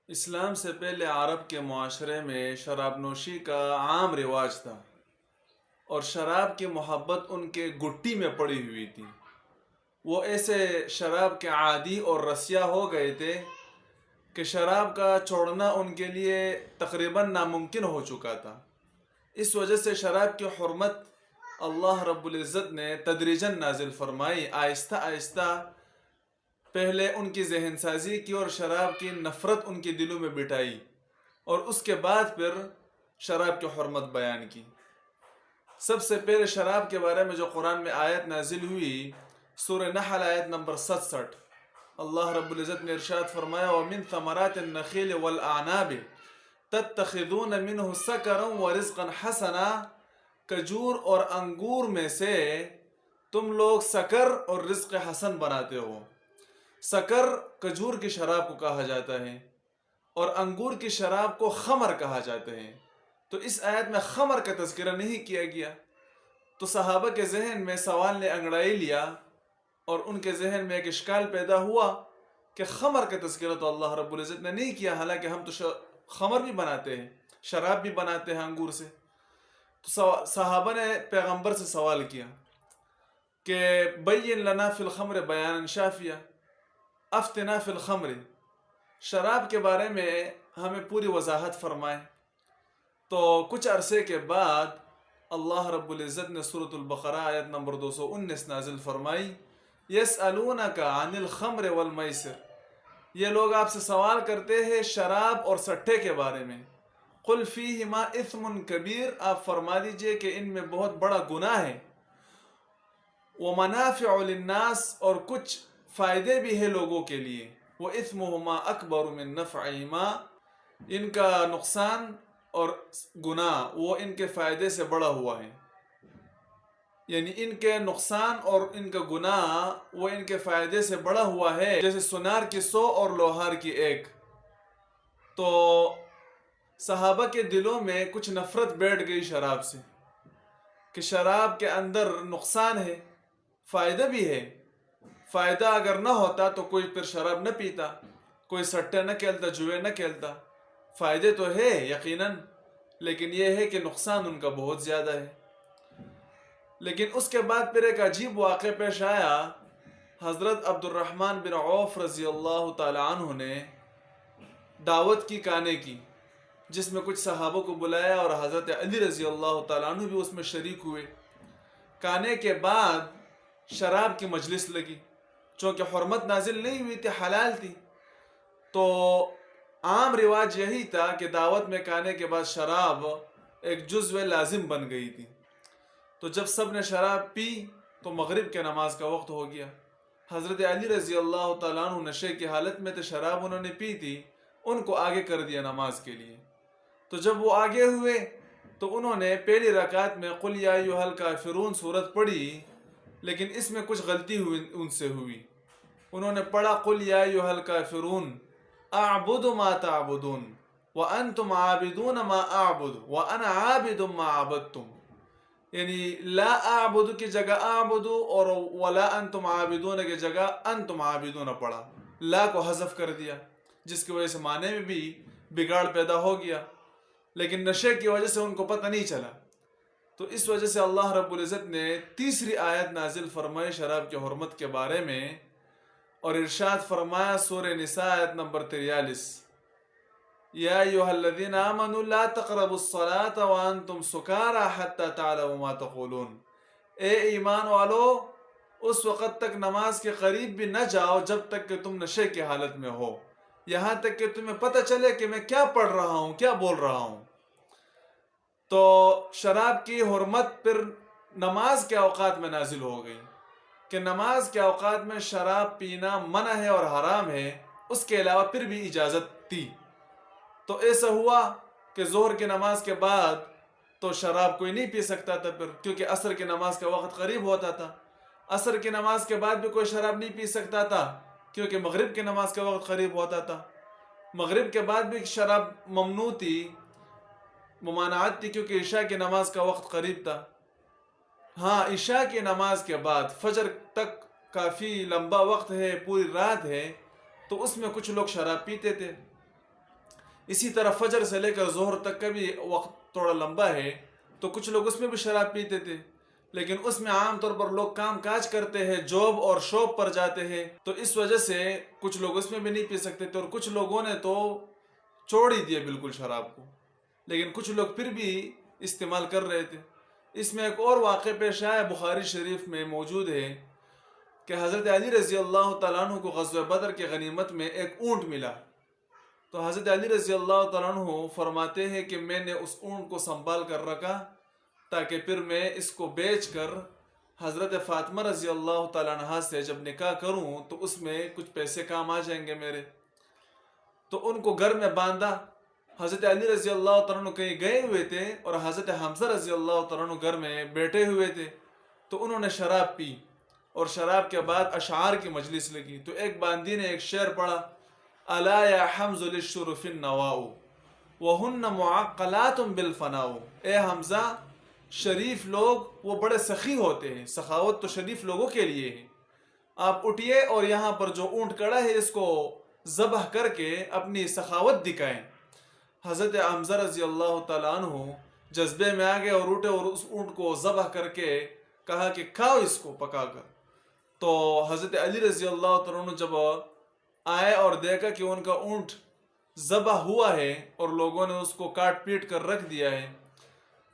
اسلام سے پہلے عرب کے معاشرے میں شراب نوشی کا عام رواج تھا اور شراب کی محبت ان کے گٹی میں پڑی ہوئی تھی۔ وہ ایسے شراب کے عادی اور رسیا ہو گئے تھے کہ شراب کا چھوڑنا ان کے لیے تقریباً ناممکن ہو چکا تھا۔ اس وجہ سے شراب کی حرمت اللہ رب العزت نے تدریجاً نازل فرمائی، آہستہ آہستہ پہلے ان کی ذہن سازی کی اور شراب کی نفرت ان کے دلوں میں بٹھائی، اور اس کے بعد پھر شراب کی حرمت بیان کی۔ سب سے پہلے شراب کے بارے میں جو قرآن میں آیت نازل ہوئی، سورہ نحل آیت نمبر 67، اللہ رب العزت نے ارشاد فرمایا وَمِن ثَمَرَاتِ النَّخِيلِ وَالْأَعْنَابِ تَتَّخِذُونَ مِنْهُ سَكَرًا وَرِزْقًا حَسَنًا، کھجور اور انگور میں سے تم لوگ سکر اور رزق حسن بناتے ہو۔ سکر کھجور کی شراب کو کہا جاتا ہے اور انگور کی شراب کو خمر کہا جاتا ہے۔ تو اس آیت میں خمر کا تذکرہ نہیں کیا گیا، تو صحابہ کے ذہن میں سوال نے انگڑائی لیا اور ان کے ذہن میں ایک اشکال پیدا ہوا کہ خمر کا تذکرہ تو اللہ رب العزت نے نہیں کیا، حالانکہ ہم تو خمر بھی بناتے ہیں، شراب بھی بناتے ہیں انگور سے۔ تو صحابہ نے پیغمبر سے سوال کیا کہ بین لنا فی الخمر بیانا شافیہ، افتنا فی الخمر، شراب کے بارے میں ہمیں پوری وضاحت فرمائے۔ تو کچھ عرصے کے بعد اللہ رب العزت نے سورۃ البقرہ آیت نمبر 219 نازل فرمائی، یسألونک عن الخمر والمیسر، یہ لوگ آپ سے سوال کرتے ہیں شراب اور سٹھے کے بارے میں، قل فیہما اثم کبیر، آپ فرما دیجئے کہ ان میں بہت بڑا گناہ ہے، ومنافع للناس، اور کچھ فائدے بھی ہیں لوگوں کے لیے، وَإِثْمُهُمَا أَكْبَرُ مِن نَفْعِهِمَا، ان کا نقصان اور گناہ وہ ان کے فائدے سے بڑا ہوا ہے، یعنی ان کے نقصان اور ان کا گناہ وہ ان کے فائدے سے بڑا ہوا ہے، جیسے سونار کی 100 اور لوہار کی 1۔ تو صحابہ کے دلوں میں کچھ نفرت بیٹھ گئی شراب سے کہ شراب کے اندر نقصان ہے، فائدہ بھی ہے، فائدہ اگر نہ ہوتا تو کوئی پھر شراب نہ پیتا، کوئی سٹے نہ کھیلتا، جوئے نہ کھیلتا، فائدے تو ہے یقیناً، لیکن یہ ہے کہ نقصان ان کا بہت زیادہ ہے۔ لیکن اس کے بعد پھر ایک عجیب واقعہ پیش آیا، حضرت عبد الرحمن بن عوف رضی اللہ تعالی عنہ نے دعوت کی کانے کی، جس میں کچھ صحابوں کو بلایا اور حضرت علی رضی اللہ تعالیٰ عنہ بھی اس میں شریک ہوئے۔ کانے کے بعد شراب کی مجلس لگی، چونکہ حرمت نازل نہیں ہوئی تھی، حلال تھی، تو عام رواج یہی تھا کہ دعوت میں کھانے کے بعد شراب ایک جزو لازم بن گئی تھی۔ تو جب سب نے شراب پی تو مغرب کے نماز کا وقت ہو گیا۔ حضرت علی رضی اللہ تعالیٰ عنہ نشے کی حالت میں تھے، شراب انہوں نے پی تھی، ان کو آگے کر دیا نماز کے لیے۔ تو جب وہ آگے ہوئے تو انہوں نے پہلی رکعت میں قل یا ایھا الکافرون سورت پڑھی، لیکن اس میں کچھ غلطی ان سے ہوئی۔ انہوں نے پڑھا قل یا ایھا الکافرون اعبد ما تعبدون وانتم عابدون ما اعبد وانا عابد ما عبدتم، یعنی لا اعبد کی جگہ اعبد اور ولا انتم عابدون کی جگہ انتم عابدون پڑھا، لا کو حذف کر دیا، جس کی وجہ سے معنی میں بھی بگاڑ پیدا ہو گیا، لیکن نشے کی وجہ سے ان کو پتہ نہیں چلا۔ تو اس وجہ سے اللہ رب العزت نے تیسری آیت نازل فرمائی شراب کی حرمت کے بارے میں، اور ارشاد فرمایا سورہ نساء آیت نمبر 43، یا ایھا الذین آمنوا لا تقربوا الصلاة وانتم سکارى حتى تعلموا ما تقولون، اے ایمان والو اس وقت تک نماز کے قریب بھی نہ جاؤ جب تک کہ تم نشے کی حالت میں ہو، یہاں تک کہ تمہیں پتہ چلے کہ میں کیا پڑھ رہا ہوں، کیا بول رہا ہوں۔ تو شراب کی حرمت پھر نماز کے اوقات میں نازل ہو گئی کہ نماز کے اوقات میں شراب پینا منع ہے اور حرام ہے، اس کے علاوہ پھر بھی اجازت تھی۔ تو ایسا ہوا کہ ظہر کی نماز کے بعد تو شراب کوئی نہیں پی سکتا تھا پھر، کیونکہ عصر کی نماز کا وقت قریب ہوتا تھا۔ عصر کی نماز کے بعد بھی کوئی شراب نہیں پی سکتا تھا، کیونکہ مغرب کی نماز کا وقت قریب ہوتا تھا۔ مغرب کے بعد بھی شراب ممنوع تھی، ممانعت تھی، کیونکہ عشاء کی نماز کا وقت قریب تھا۔ ہاں، عشاء کی نماز کے بعد فجر تک کافی لمبا وقت ہے، پوری رات ہے، تو اس میں کچھ لوگ شراب پیتے تھے۔ اسی طرح فجر سے لے کر ظہر تک کا بھی وقت تھوڑا لمبا ہے، تو کچھ لوگ اس میں بھی شراب پیتے تھے، لیکن اس میں عام طور پر لوگ کام کاج کرتے ہیں، جاب اور شاپ پر جاتے ہیں، تو اس وجہ سے کچھ لوگ اس میں بھی نہیں پی سکتے تھے، اور کچھ لوگوں نے تو چھوڑ ہی دیا بالکل شراب کو، لیکن کچھ لوگ پھر بھی استعمال کر رہے تھے۔ اس میں ایک اور واقعہ پیش آیا، بخاری شریف میں موجود ہے کہ حضرت علی رضی اللہ تعالیٰ عنہ کو غزوہ بدر کے غنیمت میں ایک اونٹ ملا، تو حضرت علی رضی اللہ تعالیٰ عنہ فرماتے ہیں کہ میں نے اس اونٹ کو سنبھال کر رکھا تاکہ پھر میں اس کو بیچ کر حضرت فاطمہ رضی اللہ تعالیٰ عنہ سے جب نکاح کروں تو اس میں کچھ پیسے کام آ جائیں گے میرے، تو ان کو گھر میں باندھا۔ حضرت علی رضی اللہ تعالیٰ عنہ کہیں گئے ہوئے تھے اور حضرت حمزہ رضی اللہ تعالیٰ عنہ گھر میں بیٹھے ہوئے تھے، تو انہوں نے شراب پی، اور شراب کے بعد اشعار کی مجلس لگی، تو ایک باندی نے ایک شعر پڑھا، الا یا حمز للشرف النواء وہن معقلات بالفناء، اے حمزہ شریف لوگ وہ بڑے سخی ہوتے ہیں، سخاوت تو شریف لوگوں کے لیے ہے، آپ اٹھیے اور یہاں پر جو اونٹ کڑا ہے اس کو ذبح کر کے اپنی سخاوت دکھائیں۔ حضرت حمزہ رضی اللہ تعالیٰ عنہ جذبے میں آ گئے اور اٹھے اور اس اونٹ کو ذبح کر کے کہا کہ کھاؤ اس کو پکا کر، تو حضرت علی رضی اللہ تعالیٰ عنہ جب آئے اور دیکھا کہ ان کا اونٹ ذبح ہوا ہے اور لوگوں نے اس کو کاٹ پیٹ کر رکھ دیا ہے،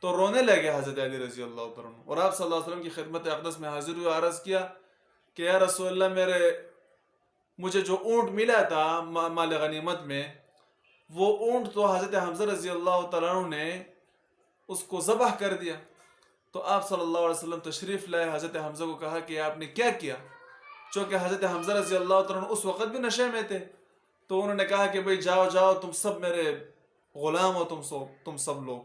تو رونے لگے حضرت علی رضی اللہ تعالیٰ عنہ، اور آپ صلی اللہ علیہ وسلم کی خدمت اقدس میں حاضر ہوئے، عرض کیا کہ یا رسول اللہ، مجھے جو اونٹ ملا تھا مال غنیمت میں، وہ اونٹ تو حضرت حمزہ رضی اللہ تعالیٰ عنہ نے اس کو ذبح کر دیا۔ تو آپ صلی اللہ علیہ وسلم تشریف لائے، حضرت حمزہ کو کہا کہ آپ نے کیا کیا، چونکہ حضرت حمزہ رضی اللہ تعالیٰ عنہ اس وقت بھی نشے میں تھے، تو انہوں نے کہا کہ بھئی جاؤ جاؤ، تم سب میرے غلام ہو، تم سب لوگ۔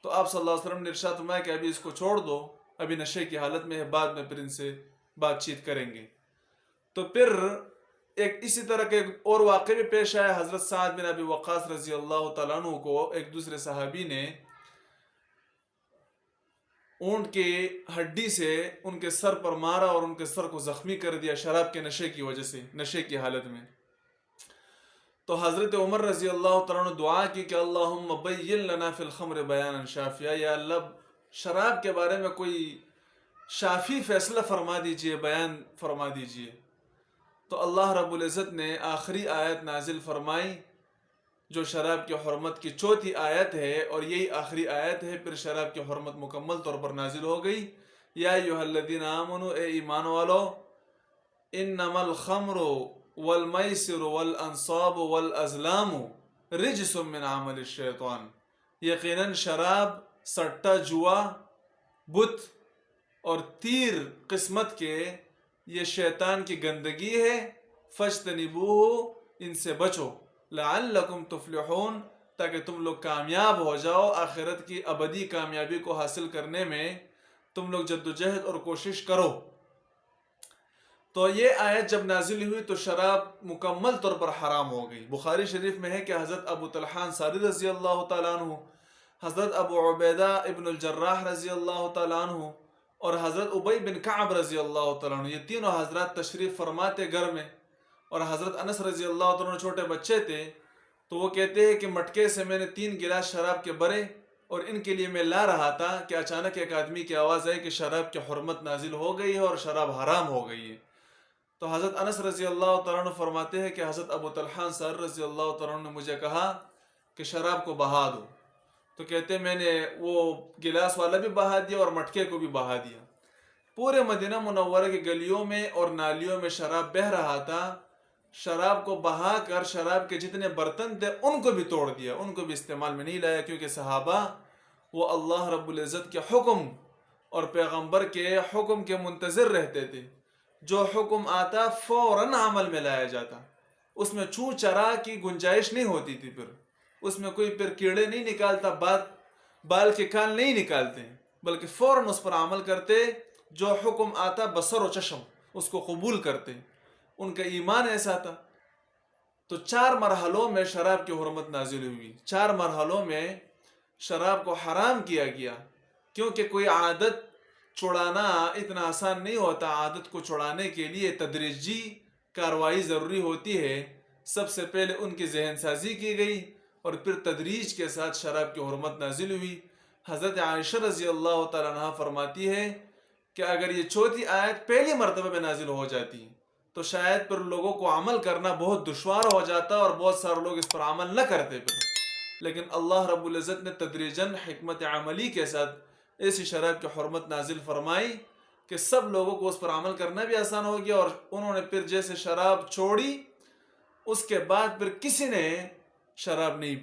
تو آپ صلی اللہ علیہ وسلم نے ارشاد فرمایا کہ ابھی اس کو چھوڑ دو، ابھی نشے کی حالت میں ہے، بعد میں پھر ان سے بات چیت کریں گے۔ تو پھر ایک اسی طرح کے اور واقعہ بھی پیش آیا، حضرت سعد بن ابی وقاص رضی اللہ تعالیٰ عنہ کو ایک دوسرے صحابی نے اونٹ کی ہڈی سے ان کے سر پر مارا اور ان کے سر کو زخمی کر دیا شراب کے نشے کی وجہ سے، نشے کی حالت میں۔ تو حضرت عمر رضی اللہ تعالیٰ عنہ دعا کی کہ اللہم بین لنا فی الخمر بیانا شافیا، یا اللہ شراب کے بارے میں کوئی شافی فیصلہ فرما دیجئے، بیان فرما دیجئے۔ تو اللہ رب العزت نے آخری آیت نازل فرمائی جو شراب کی حرمت کی چوتھی آیت ہے، اور یہی آخری آیت ہے، پھر شراب کی حرمت مکمل طور پر نازل ہو گئی۔ یا ایھا الذین آمنوا، اے ایمان والو، انما الخمر والمیسر والانصاب والازلام رجس من عمل الشیطان، یقیناً شراب، سٹا، جوا، بت اور تیر قسمت کے یہ شیطان کی گندگی ہے، فاجتنبوہ، ان سے بچو، لعلکم تفلحون، تاکہ تم لوگ کامیاب ہو جاؤ، آخرت کی ابدی کامیابی کو حاصل کرنے میں تم لوگ جدوجہد اور کوشش کرو۔ تو یہ آیت جب نازل ہوئی تو شراب مکمل طور پر حرام ہو گئی۔ بخاری شریف میں ہے کہ حضرت ابو طلحہ انصاری رضی اللہ تعالیٰ عنہ، حضرت ابو عبیدہ ابن الجراح رضی اللہ تعالیٰ عنہ اور حضرت ابی بن کعب رضی اللہ تعالیٰ عنہ، یہ تینوں حضرات تشریف فرماتے گھر میں، اور حضرت انس رضی اللہ تعالیٰ عنہ چھوٹے بچے تھے، تو وہ کہتے ہیں کہ مٹکے سے میں نے 3 گلاس شراب کے بھرے اور ان کے لیے میں لا رہا تھا کہ اچانک ایک آدمی کی آواز آئی کہ شراب کی حرمت نازل ہو گئی ہے اور شراب حرام ہو گئی ہے۔ تو حضرت انس رضی اللہ تعالیٰ عنہ فرماتے ہیں کہ حضرت ابو طلحہ انصاری رضی اللہ تعالیٰ عنہ نے مجھے کہا کہ شراب کو بہا دو، تو کہتے میں نے وہ گلاس والا بھی بہا دیا اور مٹکے کو بھی بہا دیا۔ پورے مدینہ منورہ کی گلیوں میں اور نالیوں میں شراب بہہ رہا تھا، شراب کو بہا کر شراب کے جتنے برتن تھے ان کو بھی توڑ دیا، ان کو بھی استعمال میں نہیں لایا، کیونکہ صحابہ وہ اللہ رب العزت کے حکم اور پیغمبر کے حکم کے منتظر رہتے تھے، جو حکم آتا فوراً عمل میں لایا جاتا، اس میں چوں چرا کی گنجائش نہیں ہوتی تھی، پھر اس میں کوئی پھر کیڑے نہیں نکالتا، بال کے کال نہیں نکالتے، بلکہ فوراً اس پر عمل کرتے، جو حکم آتا بصر و چشم اس کو قبول کرتے، ان کا ایمان ایسا تھا۔ تو 4 مرحلوں میں شراب کی حرمت نازل ہوئی، 4 مرحلوں میں شراب کو حرام کیا گیا، کیونکہ کوئی عادت چھڑانا اتنا آسان نہیں ہوتا، عادت کو چھڑانے کے لیے تدریجی کاروائی ضروری ہوتی ہے، سب سے پہلے ان کی ذہن سازی کی گئی اور پھر تدریج کے ساتھ شراب کی حرمت نازل ہوئی۔ حضرت عائشہ رضی اللہ تعالیٰ عنہ فرماتی ہے کہ اگر یہ چوتھی آیت پہلی مرتبہ میں نازل ہو جاتی تو شاید پھر لوگوں کو عمل کرنا بہت دشوار ہو جاتا اور بہت سارے لوگ اس پر عمل نہ کرتے پھر، لیکن اللہ رب العزت نے تدریجاً حکمت عملی کے ساتھ ایسی شراب کی حرمت نازل فرمائی کہ سب لوگوں کو اس پر عمل کرنا بھی آسان ہو گیا، اور انہوں نے پھر جیسے شراب چھوڑی اس کے بعد پھر کسی نے شراب نہیں پی۔